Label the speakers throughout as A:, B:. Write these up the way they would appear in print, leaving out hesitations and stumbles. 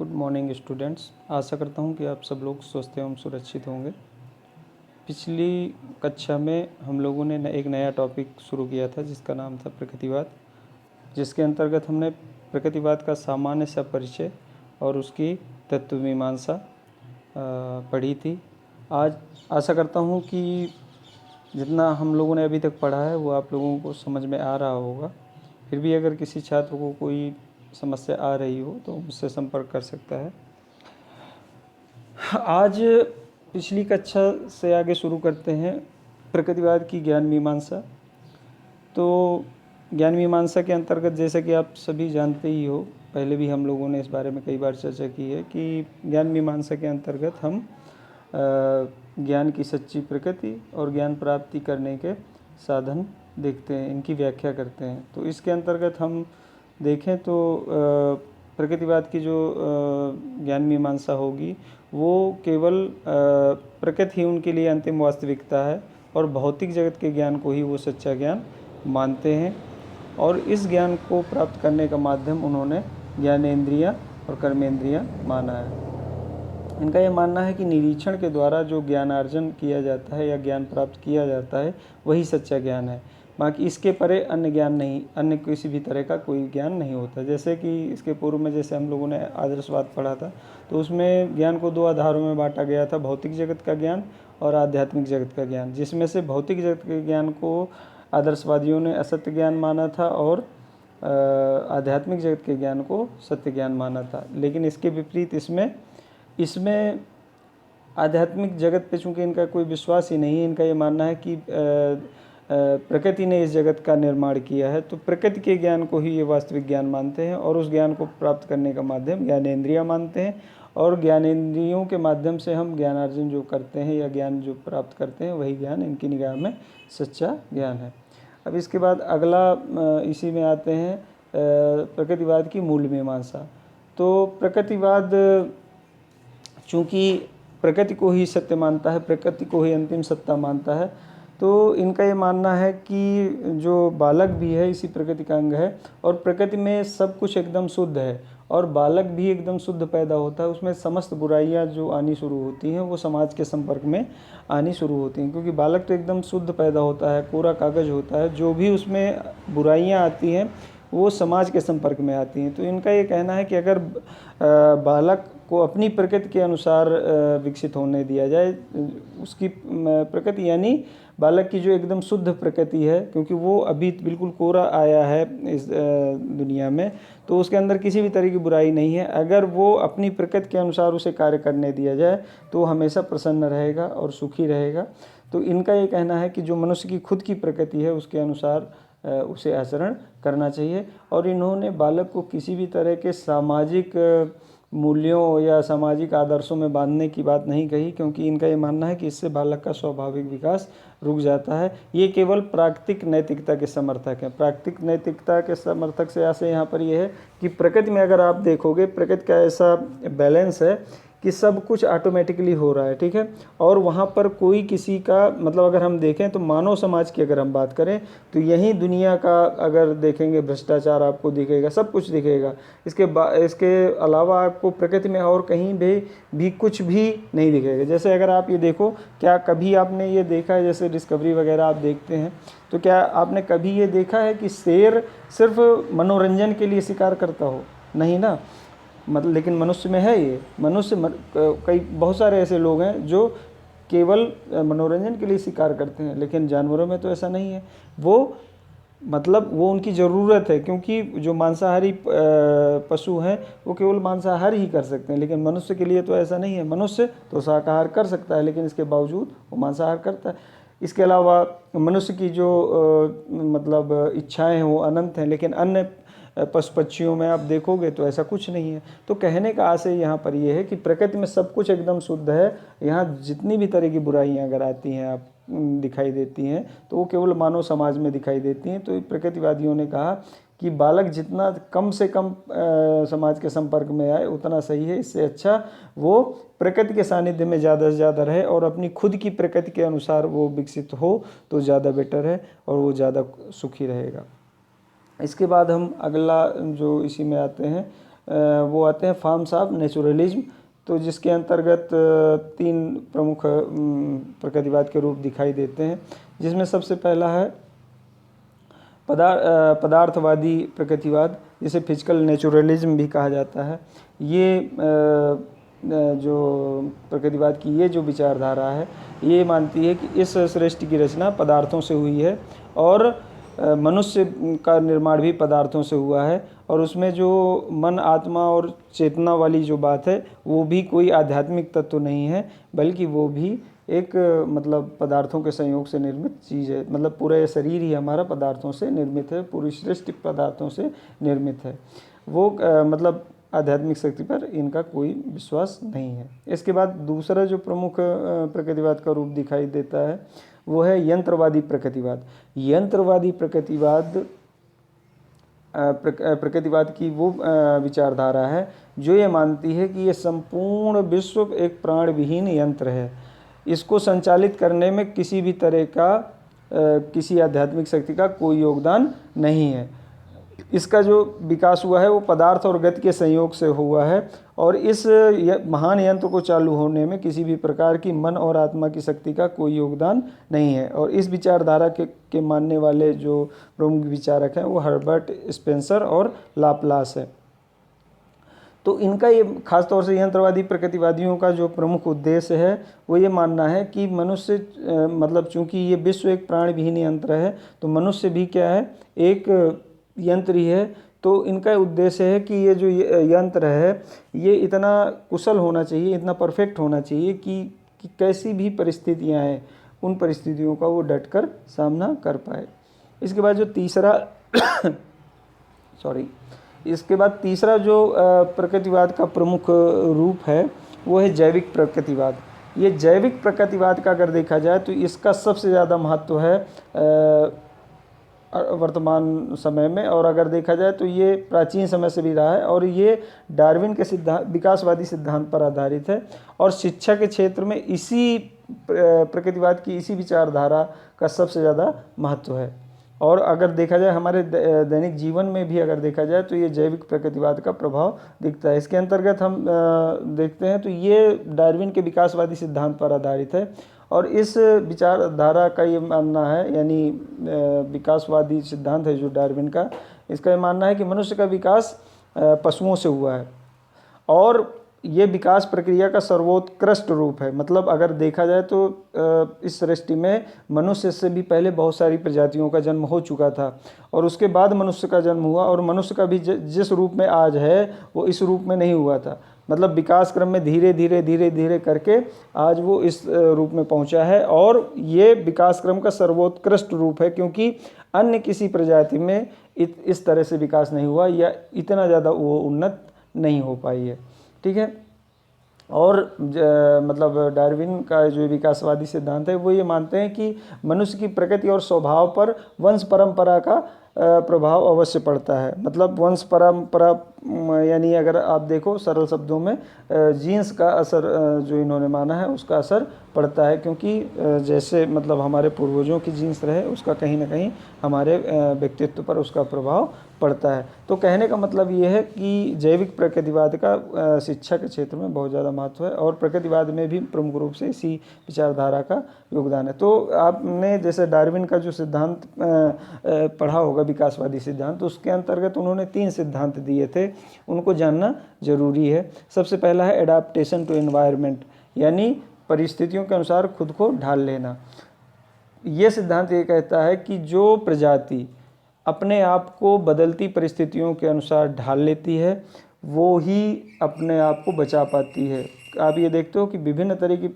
A: Good morning students. आशा करता हूँ कि आप सब लोग स्वस्थ एवं सुरक्षित होंगे। पिछली कक्षा में हम लोगों ने एक नया टॉपिक शुरू किया था जिसका नाम था प्रकृतिवाद, जिसके अंतर्गत हमने प्रकृतिवाद का सामान्य सा परिचय और उसकी तत्वमीमांसा पढ़ी थी। आज आशा करता हूँ कि जितना हम लोगों ने अभी तक पढ़ा है वो आप लोगों को समझ में आ रहा होगा। फिर भी अगर किसी छात्र को कोई समस्या आ रही हो तो मुझसे संपर्क कर सकता है। आज पिछली कक्षा से आगे शुरू करते हैं प्रकृतिवाद की ज्ञान मीमांसा। तो ज्ञान मीमांसा के अंतर्गत जैसा कि आप सभी जानते ही हो, पहले भी हम लोगों ने इस बारे में कई बार चर्चा की है कि ज्ञान मीमांसा के अंतर्गत हम ज्ञान की सच्ची प्रकृति और ज्ञान प्राप्ति करने के साधन देखते हैं, इनकी व्याख्या करते हैं। तो इसके अंतर्गत हम देखें तो प्रकृतिवाद की जो ज्ञान मीमांसा होगी वो केवल प्रकृति ही उनके लिए अंतिम वास्तविकता है और भौतिक जगत के ज्ञान को ही वो सच्चा ज्ञान मानते हैं। और इस ज्ञान को प्राप्त करने का माध्यम उन्होंने ज्ञानेंद्रियाँ और कर्मेंद्रियाँ माना है। इनका ये मानना है कि निरीक्षण के द्वारा जो ज्ञानार्जन किया जाता है या ज्ञान प्राप्त किया जाता है वही सच्चा ज्ञान है। बाकी इसके परे अन्य ज्ञान नहीं, अन्य किसी भी तरह का कोई ज्ञान नहीं होता। जैसे कि इसके पूर्व में जैसे हम लोगों ने आदर्शवाद पढ़ा था तो उसमें ज्ञान को दो आधारों में बांटा गया था, भौतिक जगत का ज्ञान और आध्यात्मिक जगत का ज्ञान, जिसमें से भौतिक जगत के ज्ञान को आदर्शवादियों ने असत्य ज्ञान माना था और आध्यात्मिक जगत के ज्ञान को सत्य ज्ञान माना था। लेकिन इसके विपरीत इसमें आध्यात्मिक जगत पे चूँकि इनका कोई विश्वास ही नहीं है, इनका ये मानना है कि प्रकृति ने इस जगत का निर्माण किया है, तो प्रकृति के ज्ञान को ही ये वास्तविक ज्ञान मानते हैं और उस ज्ञान को प्राप्त करने का माध्यम ज्ञानेंद्रियाँ मानते हैं। और ज्ञानेंद्रियों के माध्यम से हम ज्ञानार्जन जो करते हैं या ज्ञान जो प्राप्त करते हैं वही ज्ञान इनकी निगाह में सच्चा ज्ञान है। अब इसके बाद अगला इसी में आते हैं प्रकृतिवाद की मूल मीमांसा। तो प्रकृतिवाद चूँकि प्रकृति को ही सत्य मानता है, प्रकृति को ही अंतिम सत्ता मानता है, तो इनका ये मानना है कि जो बालक भी है इसी प्रकृति का अंग है और प्रकृति में सब कुछ एकदम शुद्ध है और बालक भी एकदम शुद्ध पैदा होता है। उसमें समस्त बुराइयां जो आनी शुरू होती हैं वो समाज के संपर्क में आनी शुरू होती हैं, क्योंकि बालक तो एकदम शुद्ध पैदा होता है, कोरा कागज होता है। जो भी उसमें बुराइयां आती हैं वो समाज के संपर्क में आती हैं। तो इनका ये कहना है कि अगर बालक को अपनी प्रकृति के अनुसार विकसित होने दिया जाए, उसकी प्रकृति यानी बालक की जो एकदम शुद्ध प्रकृति है, क्योंकि वो अभी बिल्कुल कोरा आया है इस दुनिया में, तो उसके अंदर किसी भी तरह की बुराई नहीं है। अगर वो अपनी प्रकृति के अनुसार उसे कार्य करने दिया जाए तो वो हमेशा प्रसन्न रहेगा और सुखी रहेगा। तो इनका ये कहना है कि जो मनुष्य की खुद की प्रकृति है उसके अनुसार उसे आचरण करना चाहिए। और इन्होंने बालक को किसी भी तरह के सामाजिक मूल्यों या सामाजिक आदर्शों में बांधने की बात नहीं कही, क्योंकि इनका ये मानना है कि इससे बालक का स्वाभाविक विकास रुक जाता है। ये केवल प्राकृतिक नैतिकता के समर्थक हैं। प्राकृतिक नैतिकता के समर्थक से ऐसे यहाँ पर ये है कि प्रकृति में अगर आप देखोगे, प्रकृति का ऐसा बैलेंस है कि सब कुछ ऑटोमेटिकली हो रहा है, ठीक है। और वहाँ पर कोई किसी का मतलब अगर हम देखें तो मानव समाज की अगर हम बात करें तो यही दुनिया का अगर देखेंगे भ्रष्टाचार आपको दिखेगा, सब कुछ दिखेगा। इसके अलावा आपको प्रकृति में और कहीं भी कुछ भी नहीं दिखेगा। जैसे अगर आप ये देखो, क्या कभी आपने ये देखा है, जैसे डिस्कवरी वगैरह आप देखते हैं, तो क्या आपने कभी ये देखा है कि शेर सिर्फ मनोरंजन के लिए शिकार करता हो? नहीं ना। मतलब लेकिन मनुष्य में है ये। मनुष्य बहुत सारे ऐसे लोग हैं जो केवल मनोरंजन के लिए शिकार करते हैं, लेकिन जानवरों में तो ऐसा नहीं है। वो उनकी ज़रूरत है, क्योंकि जो मांसाहारी पशु हैं वो केवल मांसाहार ही कर सकते हैं, लेकिन मनुष्य के लिए तो ऐसा नहीं है। मनुष्य तो शाकाहार कर सकता है लेकिन इसके बावजूद वो मांसाहार करता है। इसके अलावा मनुष्य की जो इच्छाएं हैं वो अनंत हैं, लेकिन अन्य पशु पक्षियों में आप देखोगे तो ऐसा कुछ नहीं है। तो कहने का आशय यहाँ पर यह है कि प्रकृति में सब कुछ एकदम शुद्ध है। यहाँ जितनी भी तरह की बुराइयाँ अगर आती हैं आप दिखाई देती हैं तो वो केवल मानव समाज में दिखाई देती हैं। तो प्रकृतिवादियों ने कहा कि बालक जितना कम से कम समाज के संपर्क में आए उतना सही है। इससे अच्छा वो प्रकृति के सानिध्य में ज़्यादा से ज़्यादा रहे और अपनी खुद की प्रकृति के अनुसार वो विकसित हो तो ज़्यादा बेटर है और वो ज़्यादा सुखी रहेगा। इसके बाद हम अगला जो इसी में आते हैं वो आते हैं फॉर्म्स ऑफ नेचुरलिज्म, तो जिसके अंतर्गत 3 प्रमुख प्रकृतिवाद के रूप दिखाई देते हैं, जिसमें सबसे पहला है पदार्थवादी प्रकृतिवाद, जिसे फिजिकल नेचुरलिज्म भी कहा जाता है। ये जो प्रकृतिवाद की ये जो विचारधारा है, ये मानती है कि इस सृष्टि की रचना पदार्थों से हुई है और मनुष्य का निर्माण भी पदार्थों से हुआ है, और उसमें जो मन, आत्मा और चेतना वाली जो बात है वो भी कोई आध्यात्मिक तत्व नहीं है, बल्कि वो भी एक मतलब पदार्थों के संयोग से निर्मित चीज़ है। मतलब पूरा ये शरीर ही हमारा पदार्थों से निर्मित है, पूरी सृष्टि पदार्थों से निर्मित है। वो मतलब आध्यात्मिक शक्ति पर इनका कोई विश्वास नहीं है। इसके बाद दूसरा जो प्रमुख प्रकृतिवाद का रूप दिखाई देता है वो है यंत्रवादी प्रकृतिवाद। यंत्रवादी प्रकृतिवाद की वो विचारधारा है जो ये मानती है कि ये संपूर्ण विश्व एक प्राण विहीन यंत्र है। इसको संचालित करने में किसी भी तरह का किसी आध्यात्मिक शक्ति का कोई योगदान नहीं है। इसका जो विकास हुआ है वो पदार्थ और गति के संयोग से हुआ है, और इस महान यंत्र को चालू होने में किसी भी प्रकार की मन और आत्मा की शक्ति का कोई योगदान नहीं है। और इस विचारधारा के मानने वाले जो प्रमुख विचारक हैं वो हर्बर्ट स्पेंसर और लाप्लास है। तो इनका ये खास तौर से यंत्रवादी प्रकृतिवादियों का जो प्रमुख उद्देश्य है वो ये मानना है कि मनुष्य मतलब चूंकि ये विश्व एक प्राण विहीन यंत्र है, तो मनुष्य भी क्या है, एक यंत्र ही है। तो इनका उद्देश्य है कि ये जो यंत्र है ये इतना कुशल होना चाहिए, इतना परफेक्ट होना चाहिए कि कैसी भी परिस्थितियां हैं उन परिस्थितियों का वो डटकर सामना कर पाए। इसके बाद जो तीसरा जो प्रकृतिवाद का प्रमुख रूप है वो है जैविक प्रकृतिवाद। ये जैविक प्रकृतिवाद का अगर देखा जाए तो इसका सबसे ज़्यादा महत्व है वर्तमान समय में, और अगर देखा जाए तो ये प्राचीन समय से भी रहा है, और ये डार्विन के सिद्धांत, विकासवादी सिद्धांत पर आधारित है। और शिक्षा के क्षेत्र में इसी प्रकृतिवाद की इसी विचारधारा का सबसे ज़्यादा महत्व है। और अगर देखा जाए हमारे दैनिक जीवन में भी अगर देखा जाए तो ये जैविक प्रकृतिवाद का प्रभाव दिखता है। इसके अंतर्गत हम देखते हैं तो ये डार्विन के विकासवादी सिद्धांत पर आधारित है, और इस विचारधारा का ये मानना है, यानी विकासवादी सिद्धांत है जो डार्विन का, इसका ये मानना है कि मनुष्य का विकास पशुओं से हुआ है, और ये विकास प्रक्रिया का सर्वोत्कृष्ट रूप है। मतलब अगर देखा जाए तो इस सृष्टि में मनुष्य से भी पहले बहुत सारी प्रजातियों का जन्म हो चुका था, और उसके बाद मनुष्य का जन्म हुआ, और मनुष्य का भी जिस रूप में आज है वो इस रूप में नहीं हुआ था। मतलब विकास क्रम में धीरे धीरे करके आज वो इस रूप में पहुंचा है, और ये विकास क्रम का सर्वोत्कृष्ट रूप है, क्योंकि अन्य किसी प्रजाति में इस तरह से विकास नहीं हुआ या इतना ज़्यादा वो उन्नत नहीं हो पाई है। ठीक है। और मतलब डार्विन का जो विकासवादी सिद्धांत है वो ये मानते हैं कि मनुष्य की प्रकृति और स्वभाव पर वंश परंपरा का प्रभाव अवश्य पड़ता है। मतलब वंश परंपरा यानी अगर आप देखो सरल शब्दों में जीन्स का असर जो इन्होंने माना है उसका असर पड़ता है, क्योंकि जैसे मतलब हमारे पूर्वजों की जीन्स रहे उसका कहीं ना कहीं हमारे व्यक्तित्व पर उसका प्रभाव पड़ता है। तो कहने का मतलब ये है कि जैविक प्रकृतिवाद का शिक्षा के क्षेत्र में बहुत ज़्यादा महत्व है, और प्रकृतिवाद में भी प्रमुख रूप से इसी विचारधारा का योगदान है। तो आपने जैसे डार्विन का जो सिद्धांत पढ़ा होगा विकासवादी सिद्धांत, तो उसके अंतर्गत उन्होंने 3 सिद्धांत दिए थे, उनको जानना जरूरी है। सबसे पहला है एडाप्टेशन टू एनवायरनमेंट, यानी परिस्थितियों के अनुसार खुद को ढाल लेना। ये सिद्धांत ये कहता है कि जो प्रजाति अपने आप को बदलती परिस्थितियों के अनुसार ढाल लेती है वो ही अपने आप को बचा पाती है। आप ये देखते हो कि विभिन्न तरह की,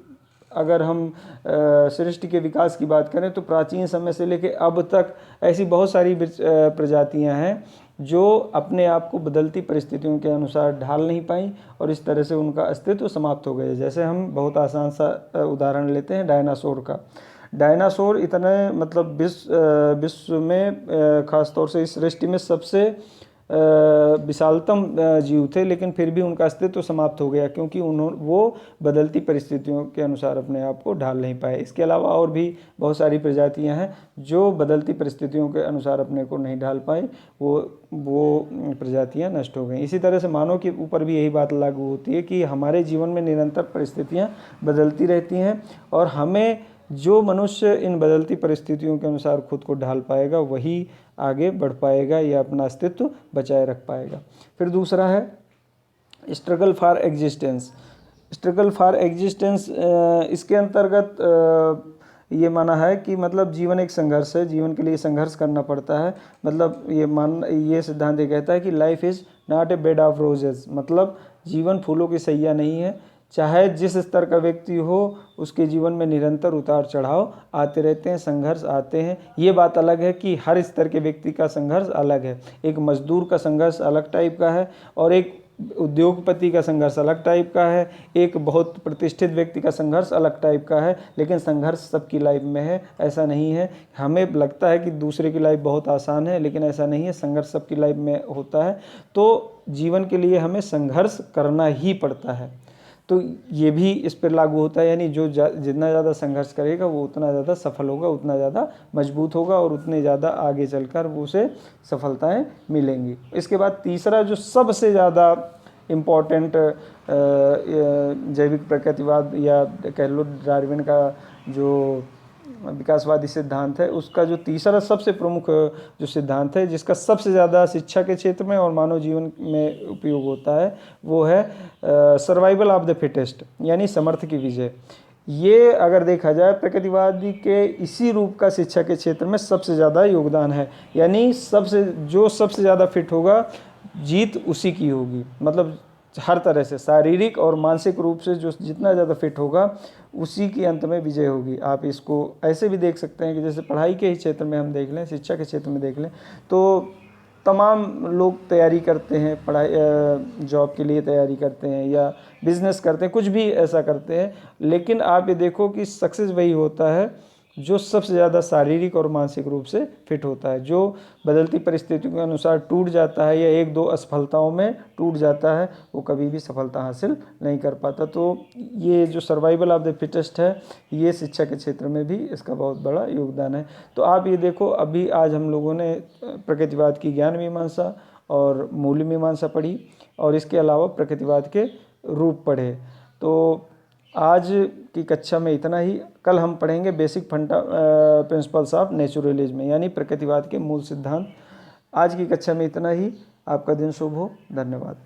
A: अगर हम सृष्टि के विकास की बात करें तो प्राचीन समय से लेकर अब तक ऐसी बहुत सारी प्रजातियां हैं जो अपने आप को बदलती परिस्थितियों के अनुसार ढाल नहीं पाई, और इस तरह से उनका अस्तित्व समाप्त हो गया। जैसे हम बहुत आसान सा उदाहरण लेते हैं डायनासोर का। डायनासोर इतने मतलब विश्व में खास तौर से इस सृष्टि में सबसे विशालतम जीव थे, लेकिन फिर भी उनका अस्तित्व समाप्त हो गया क्योंकि वो बदलती परिस्थितियों के अनुसार अपने आप को ढाल नहीं पाए। इसके अलावा और भी बहुत सारी प्रजातियां हैं जो बदलती परिस्थितियों के अनुसार अपने को नहीं ढाल पाए, वो प्रजातियां नष्ट हो गई। इसी तरह से मानव के ऊपर भी यही बात लागू होती है कि हमारे जीवन में निरंतर परिस्थितियां बदलती रहती हैं और हमें, जो मनुष्य इन बदलती परिस्थितियों के अनुसार खुद को ढाल पाएगा वही आगे बढ़ पाएगा या अपना अस्तित्व बचाए रख पाएगा। फिर दूसरा है struggle for existence. Struggle for existence, इसके अंतर्गत ये माना है कि मतलब जीवन एक संघर्ष है, जीवन के लिए संघर्ष करना पड़ता है। मतलब ये सिद्धांत ये कहता है कि life is not a bed of roses, मतलब जीवन फूलों की सैया नहीं है। चाहे जिस स्तर का व्यक्ति हो, उसके जीवन में निरंतर उतार चढ़ाव आते रहते हैं, संघर्ष आते हैं। ये बात अलग है कि हर स्तर के व्यक्ति का संघर्ष अलग है। एक मजदूर का संघर्ष अलग टाइप का है और एक उद्योगपति का संघर्ष अलग टाइप का है, एक बहुत प्रतिष्ठित व्यक्ति का संघर्ष अलग टाइप का है, लेकिन संघर्ष सबकी लाइफ में है। ऐसा नहीं है, हमें लगता है कि दूसरे की लाइफ बहुत आसान है, लेकिन ऐसा नहीं है, संघर्ष सबकी लाइफ में होता है। तो जीवन के लिए हमें संघर्ष करना ही पड़ता है। तो ये भी इस पर लागू होता है, यानी जो जितना ज़्यादा संघर्ष करेगा वो उतना ज़्यादा सफल होगा, उतना ज़्यादा मजबूत होगा और उतने ज़्यादा आगे चलकर वो उसे सफलताएं मिलेंगी। इसके बाद तीसरा जो सबसे ज़्यादा इम्पोर्टेंट जैविक प्रकृतिवाद या कह लो डार्विन का जो विकासवादी सिद्धांत है, उसका जो तीसरा सबसे प्रमुख जो सिद्धांत है, जिसका सबसे ज़्यादा शिक्षा के क्षेत्र में और मानव जीवन में उपयोग होता है, वो है सर्वाइवल ऑफ द फिटेस्ट, यानी समर्थ की विजय। ये अगर देखा जाए प्रकृतिवादी के इसी रूप का शिक्षा के क्षेत्र में सबसे ज़्यादा योगदान है, यानी जो सबसे ज़्यादा फिट होगा जीत उसी की होगी। मतलब हर तरह से शारीरिक और मानसिक रूप से जो जितना ज़्यादा फिट होगा उसी की अंत में विजय होगी। आप इसको ऐसे भी देख सकते हैं कि जैसे पढ़ाई के ही क्षेत्र में हम देख लें, शिक्षा के क्षेत्र में देख लें, तो तमाम लोग तैयारी करते हैं, पढ़ाई जॉब के लिए तैयारी करते हैं या बिजनेस करते हैं, कुछ भी ऐसा करते हैं, लेकिन आप ये देखो कि सक्सेस वही होता है जो सबसे ज़्यादा शारीरिक और मानसिक रूप से फिट होता है। जो बदलती परिस्थितियों के अनुसार टूट जाता है या एक दो असफलताओं में टूट जाता है, वो कभी भी सफलता हासिल नहीं कर पाता। तो ये जो सर्वाइवल ऑफ द फिटेस्ट है, ये शिक्षा के क्षेत्र में भी इसका बहुत बड़ा योगदान है। तो आप ये देखो, अभी आज हम लोगों ने प्रकृतिवाद की ज्ञान मीमांसा और मूल्य मीमांसा पढ़ी और इसके अलावा प्रकृतिवाद के रूप पढ़े। तो आज की कक्षा में इतना ही। कल हम पढ़ेंगे बेसिक प्रिंसिपल्स ऑफ नेचुरलिज्म, यानी प्रकृतिवाद के मूल सिद्धांत। आज की कक्षा में इतना ही। आपका दिन शुभ हो। धन्यवाद।